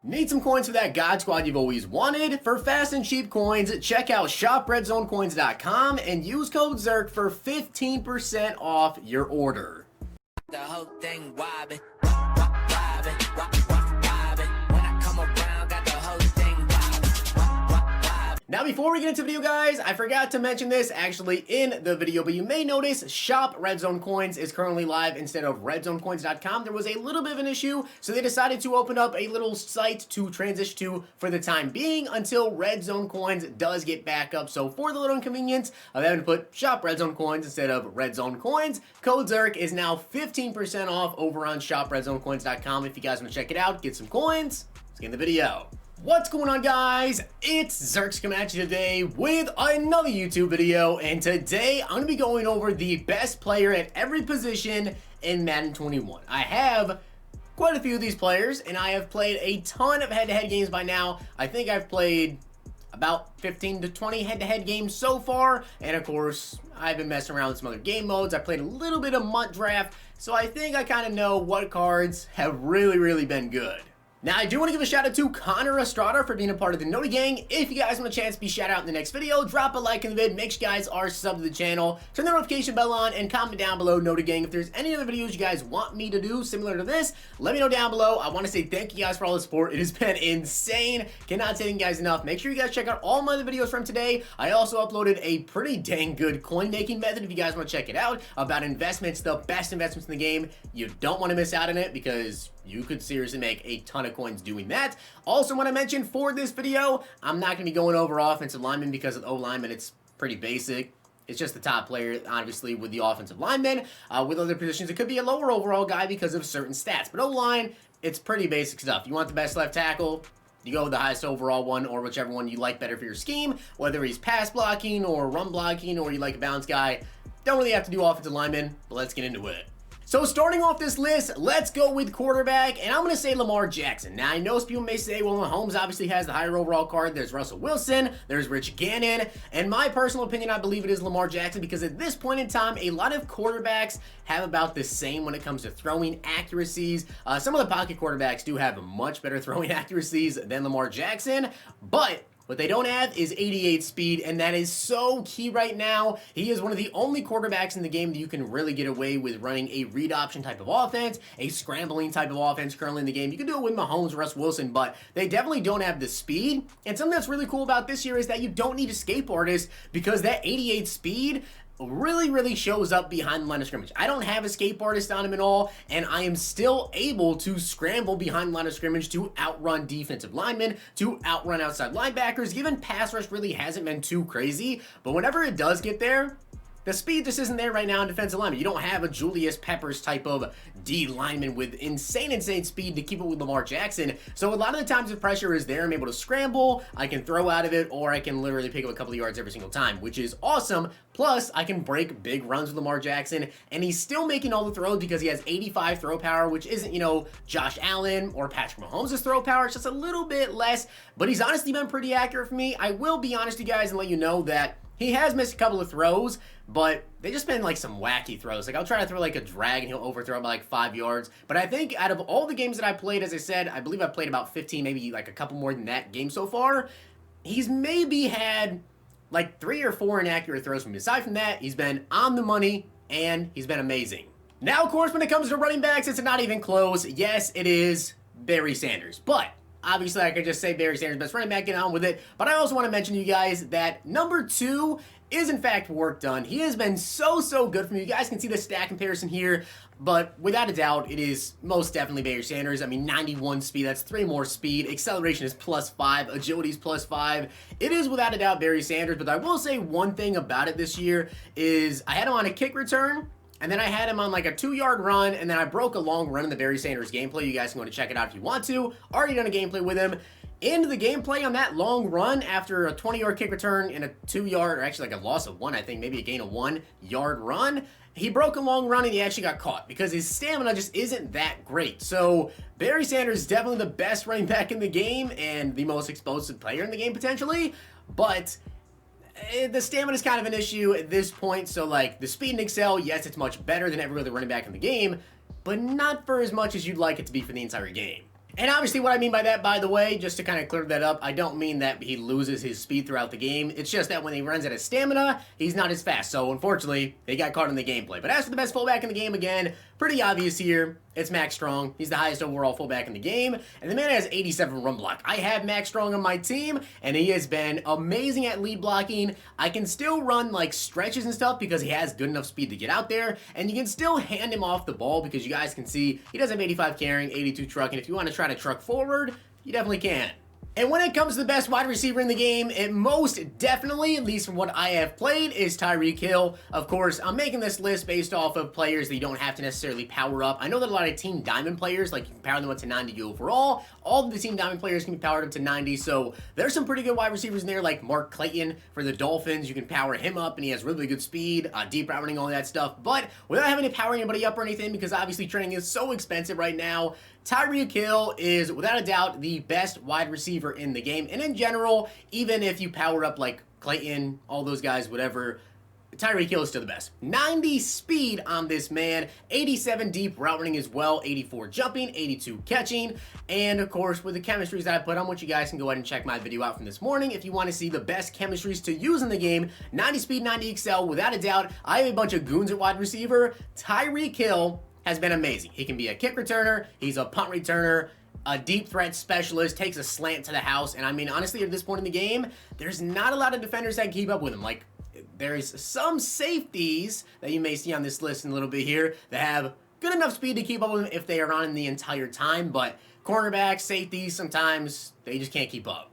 Need some coins for that God Squad you've always wanted? For fast and cheap coins, check out shopredzzonecoins.com and use code ZERK for 15% off your order. The whole thing wobbin', wobbin', wobbin'. When I come around, got the whole thing wobbin'. Now, before we get into the video, guys, I forgot to mention this actually in the video, but you may notice Shop Red Zone Coins is currently live instead of redzonecoins.com. There was a little bit of an issue, so they decided to open up a little site to transition to for the time being until Red Zone Coins does get back up. So for the little inconvenience of having to put Shop Red Zone Coins instead of Red Zone Coins, code ZERK is now 15% off over on shopredzzonecoins.com. If you guys want to check it out, get some coins, let's get in the video. What's going on, guys? It's Zirksee coming at you today with another YouTube video, and today I'm going to be going over the best player at every position in Madden 21. I have quite a few of these players, and I have played a ton of head-to-head games by now. I think I've played about 15 to 20 head-to-head games so far, and of course, I've been messing around with some other game modes. I played a little bit of MUT Draft, so I think I kind of know what cards have really been good. Now, I do want to give a shout out to Connor Estrada for being a part of the Noti Gang. If you guys want a chance to be shout out in the next video, drop a like in the vid, make sure you guys are subbed to the channel, turn the notification bell on, and comment down below, Noti Gang. If there's any other videos you guys want me to do similar to this, let me know down below. I want to say thank you guys for all the support. It has been insane. Cannot say thank you guys enough. Make sure you guys check out all my other videos from today. I also uploaded a pretty dang good coin making method if you guys want to check it out, about investments, the best investments in the game. You don't want to miss out on it because you could seriously make a ton of coins doing that. Also, want to mention for this video, I'm not going to be going over offensive linemen because of O-lineman, it's pretty basic. It's just the top player, obviously, with the offensive linemen. With other positions, it could be a lower overall guy because of certain stats. But O-line, it's pretty basic stuff. You want the best left tackle, you go with the highest overall one, or whichever one you like better for your scheme, whether he's pass blocking or run blocking, or you like a bounce guy. Don't really have to do offensive linemen, but let's get into it. So starting off this list, let's go with quarterback, and I'm going to say Lamar Jackson. Now, I know some people may say, well, Mahomes obviously has the higher overall card. There's Russell Wilson, there's Rich Gannon, and my personal opinion, I believe it is Lamar Jackson, because at this point in time, a lot of quarterbacks have about the same when it comes to throwing accuracies. Some of the pocket quarterbacks do have much better throwing accuracies than Lamar Jackson, but what they don't have is 88 speed, and that is so key right now. He is one of the only quarterbacks in the game that you can really get away with running a read option type of offense, a scrambling type of offense currently in the game. You can do it with Mahomes, Russ Wilson, but they definitely don't have the speed. And something that's really cool about this year is that you don't need a escape artist, because that 88 speed really shows up behind the line of scrimmage. I don't have escape artist on him at all, and I am still able to scramble behind the line of scrimmage to outrun defensive linemen, to outrun outside linebackers. Even pass rush really hasn't been too crazy, but whenever it does get there, the speed just isn't there right now in defensive lineman. You don't have a Julius Peppers type of D lineman with insane speed to keep it with Lamar Jackson. So a lot of the times if pressure is there, I'm able to scramble, I can throw out of it, or I can literally pick up a couple of yards every single time, which is awesome. Plus, I can break big runs with Lamar Jackson, and he's still making all the throws because he has 85 throw power, which isn't, you know, Josh Allen or Patrick Mahomes' throw power. It's just a little bit less, but he's honestly been pretty accurate for me. I will be honest with you guys and let you know that he has missed a couple of throws, but they just been like some wacky throws. Like I'll try to throw like a drag and he'll overthrow by like 5 yards. But I think out of all the games that I played, as I said, I believe I've played about 15, maybe like a couple more than that game so far. He's maybe had like 3 or 4 inaccurate throws from me. Aside from that, he's been on the money and he's been amazing. Now, of course, when it comes to running backs, it's not even close. Yes, it is Barry Sanders, but obviously, I could just say Barry Sanders, best running back, get on with it. But I also want to mention to you guys that number 2 is, in fact, work done. He has been so good for me. You guys can see the stat comparison here. But without a doubt, it is most definitely Barry Sanders. I mean, 91 speed, that's 3 more speed. Acceleration is +5. Agility is +5. It is without a doubt Barry Sanders. But I will say one thing about it this year is I had him on a kick return, and then I had him on like a 2-yard run, and then I broke a long run in the Barry Sanders gameplay. You guys can go to check it out if you want to. Already done a gameplay with him. In the gameplay on that long run, after a 20-yard kick return and a 2-yard, or actually like a loss of 1, I think, maybe a gain of 1-yard run, he broke a long run and he actually got caught because his stamina just isn't that great. So Barry Sanders is definitely the best running back in the game and the most explosive player in the game potentially, but the stamina is kind of an issue at this point. So like the speed and excel, yes, it's much better than every other running back in the game, but not for as much as you'd like it to be for the entire game. And obviously what I mean by that, by the way, just to kind of clear that up, I don't mean that he loses his speed throughout the game. It's just that when he runs out of stamina, he's not as fast. So unfortunately, they got caught in the gameplay. But as for the best fullback in the game, again, pretty obvious here. It's Max Strong. He's the highest overall fullback in the game. And the man has 87 run block. I have Max Strong on my team, and he has been amazing at lead blocking. I can still run like stretches and stuff because he has good enough speed to get out there. And you can still hand him off the ball because you guys can see he does have 85 carrying, 82 trucking. If you want to try to truck forward, you definitely can. And when it comes to the best wide receiver in the game, it most definitely, at least from what I have played, is Tyreek Hill. Of course, I'm making this list based off of players that you don't have to necessarily power up. I know that a lot of Team Diamond players, like you can power them up to 90 overall. All of the Team Diamond players can be powered up to 90, so there's some pretty good wide receivers in there, like Mark Clayton for the Dolphins. You can power him up, and he has really good speed, deep route running, all that stuff. But without having to power anybody up or anything, because obviously training is so expensive right now, Tyreek Hill is, without a doubt, the best wide receiver in the game. And in general, even if you power up like Clayton, all those guys, whatever, Tyreek Hill is still the best. 90 speed on this man, 87 deep route running as well, 84 jumping, 82 catching, and of course with the chemistries that I put on, which you guys can go ahead and check my video out from this morning if you want to see the best chemistries to use in the game. 90 speed, 90 excel, without a doubt. I have a bunch of goons at wide receiver. Tyreek Hill has been amazing. He can be a kick returner, he's a punt returner, a deep threat specialist, takes a slant to the house, and I mean, honestly, at this point in the game, there's not a lot of defenders that can keep up with him. Like, there's some safeties that you may see on this list in a little bit here that have good enough speed to keep up with him if they are on him the entire time, but cornerbacks, safeties, sometimes they just can't keep up.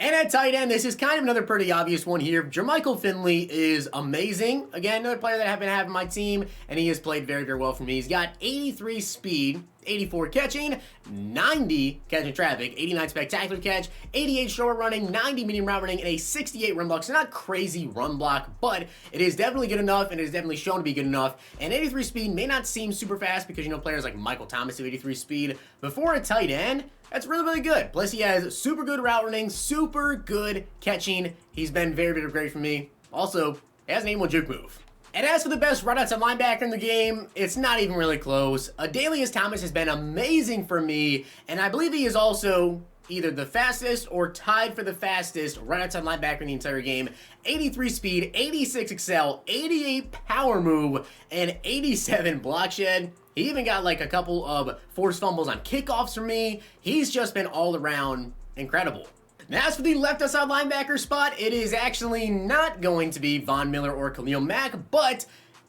And at tight end, this is kind of another pretty obvious one here. Jermichael Finley is amazing. Again, another player that I've been having on my team, and he has played very, very well for me. He's got 83 speed, 84 catching, 90 catching traffic, 89 spectacular catch, 88 short running, 90 medium route running, and a 68 run block. So not crazy run block, but it is definitely good enough, and it is definitely shown to be good enough. And 83 speed may not seem super fast because, you know, players like Michael Thomas have 83 speed. But for a tight end, that's really, really good. Plus, he has super good route running, super good catching. He's been very, very great for me. Also, he has an 8-1 juke move. And as for the best run outside linebacker in the game, it's not even really close. Adalius Thomas has been amazing for me, and I believe he is also either the fastest or tied for the fastest run outside linebacker in the entire game. 83 speed, 86 excel, 88 power move, and 87 block shed. He even got like a couple of forced fumbles on kickoffs for me. He's just been all around incredible. Now, as for the left outside linebacker spot, it is actually not going to be Von Miller or Khalil Mack, but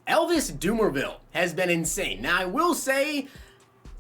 Elvis Dumervil has been insane. Now, I will say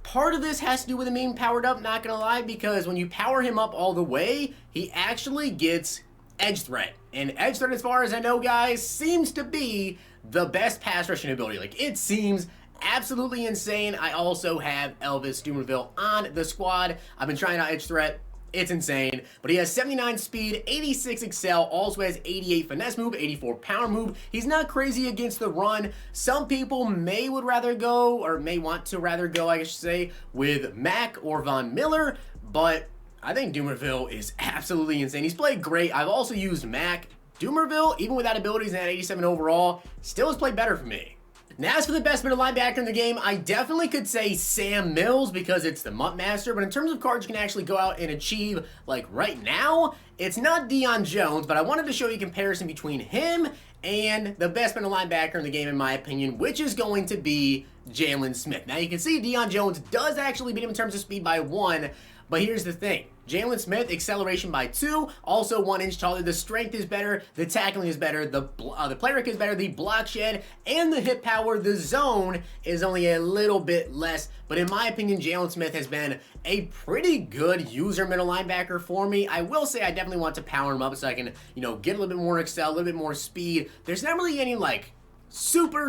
part of this has to do with him being powered up, not gonna lie, because when you power him up all the way, he actually gets edge threat. And edge threat, as far as I know, guys, seems to be the best pass rushing ability. Like, it seems absolutely insane. I also have Elvis Dumervil on the squad. I've been trying out edge threat. It's insane. But he has 79 speed, 86 excel, also has 88 finesse move, 84 power move. He's not crazy against the run. Some people may want to rather go, I should say, with Mack or Von Miller, but I think Dumervil is absolutely insane. He's played great. I've also used Mack. Dumervil, even without abilities and at 87 overall, still has played better for me. Now, as for the best middle linebacker in the game, I definitely could say Sam Mills because it's the Mutt Master, but in terms of cards you can actually go out and achieve, like right now, it's not Deion Jones, but I wanted to show you a comparison between him and the best middle linebacker in the game, in my opinion, which is going to be Jalen Smith. Now, you can see Deion Jones does actually beat him in terms of speed by 1, but here's the thing. Jalen Smith, acceleration by 2, also 1 inch taller. The strength is better, the tackling is better, the play rec is better, the block shed, and the hit power, the zone, is only a little bit less. But in my opinion, Jalen Smith has been a pretty good user middle linebacker for me. I will say I definitely want to power him up so I can, you know, get a little bit more excel, a little bit more speed. There's not really any, like, super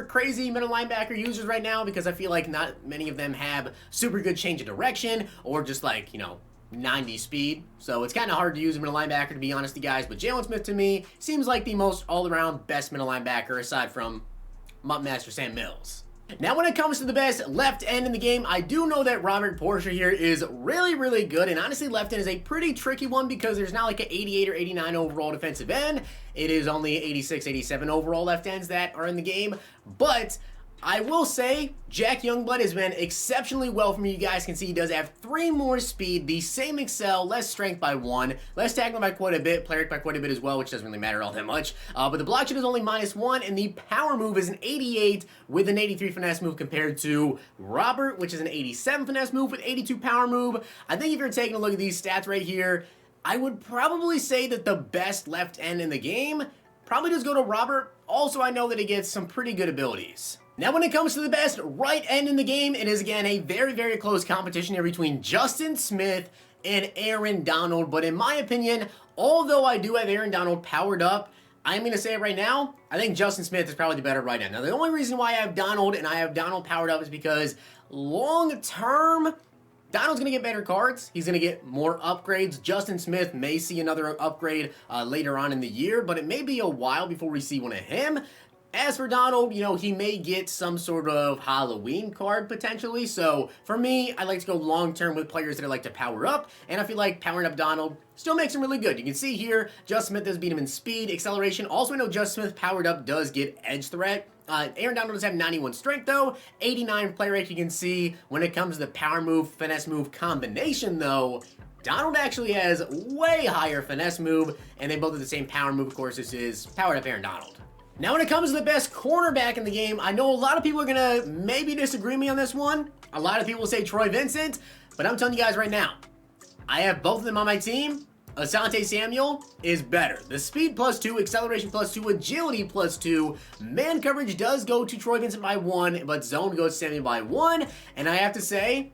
crazy middle linebacker users right now because I feel like not many of them have super good change of direction or just like, you know, 90 speed. So it's kind of hard to use a middle linebacker, to be honest with you guys. But Jalen Smith, to me, seems like the most all-around best middle linebacker aside from Mutt Master Sam Mills. Now, when it comes to the best left end in the game, I do know that Robert Portia here is really good, and honestly, left end is a pretty tricky one because there's not like an 88 or 89 overall defensive end. It is only 86, 87 overall left ends that are in the game, but I will say, Jack Youngblood has been exceptionally well for me. You guys can see he does have 3 more speed, the same excel, less strength by 1, less tackling by quite a bit, player by quite a bit as well, which doesn't really matter all that much. But the block shot is only -1, and the power move is an 88 with an 83 finesse move compared to Robert, which is an 87 finesse move with 82 power move. I think if you're taking a look at these stats right here, I would probably say that the best left end in the game probably does go to Robert. Also, I know that he gets some pretty good abilities. Now, when it comes to the best right end in the game, it is, again, a very, very close competition here between Justin Smith and Aaron Donald. But in my opinion, although I do have Aaron Donald powered up, I'm going to say it right now, I think Justin Smith is probably the better right end. Now, the only reason why I have Donald and I have Donald powered up is because long term, Donald's going to get better cards. He's going to get more upgrades. Justin Smith may see another upgrade later on in the year, but it may be a while before we see one of him. As for Donald, you know, he may get some sort of Halloween card potentially. So for me, I like to go long-term with players that I like to power up. And I feel like powering up Donald still makes him really good. You can see here, Justin Smith does beat him in speed, acceleration. Also, I know Justin Smith powered up does get edge threat. Aaron Donald does have 91 strength though, 89 play rate. You can see when it comes to the power move, finesse move combination though, Donald actually has way higher finesse move, and they both have the same power move. Of course, this is powered up Aaron Donald. Now, when it comes to the best cornerback in the game, I know a lot of people are going to maybe disagree with me on this one. A lot of people say Troy Vincent, but I'm telling you guys right now, I have both of them on my team. Asante Samuel is better. The speed +2, acceleration +2, agility +2. Man coverage does go to Troy Vincent by 1, but zone goes to Samuel by 1. And I have to say,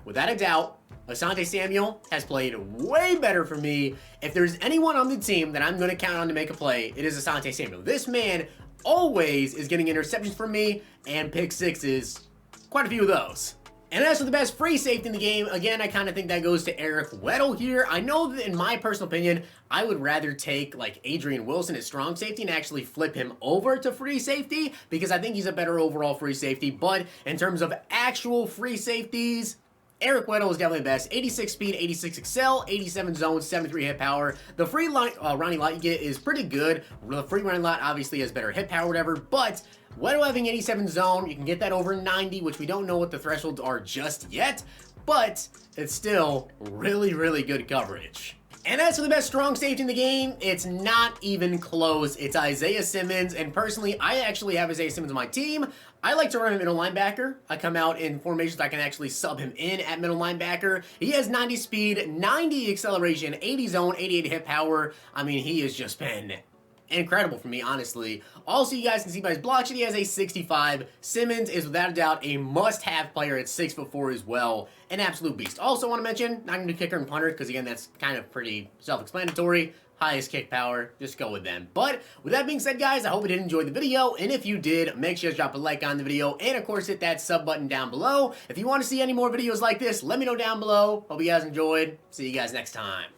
without a doubt, Asante Samuel has played way better for me. If there's anyone on the team that I'm going to count on to make a play, it is Asante Samuel. This man always is getting interceptions from me and pick sixes. Quite a few of those. And as for the best free safety in the game, again, I kind of think that goes to Eric Weddle here. I know that in my personal opinion, I would rather take like Adrian Wilson at strong safety and actually flip him over to free safety because I think he's a better overall free safety. But in terms of actual free safeties, Eric Weddle is definitely the best. 86 speed, 86 excel, 87 zone, 73 hit power. The free Ronnie Lott you get is pretty good. The free Ronnie Lott obviously has better hit power, whatever, but Weddle having 87 zone, you can get that over 90, which we don't know what the thresholds are just yet, but it's still really, really good coverage. And as for the best strong safety in the game, it's not even close. It's Isaiah Simmons, and personally, I actually have Isaiah Simmons on my team. I like to run him middle linebacker. I come out in formations I can actually sub him in at middle linebacker. He has 90 speed, 90 acceleration, 80 zone, 88 hit power. I mean, he has just been incredible for me, honestly. Also, you guys can see by his block sheet, he has a 65. Simmons is without a doubt a must-have player at 6'4" as well. An absolute beast. Also, want to mention, not going to do kicker and punter, because again, that's kind of pretty self-explanatory. Highest kick power, just go with them. But with that being said, guys, I hope you did enjoy the video, and if you did, make sure to drop a like on the video, and of course, hit that sub button down below. If you want to see any more videos like this, let me know down below. Hope you guys enjoyed. See you guys next time.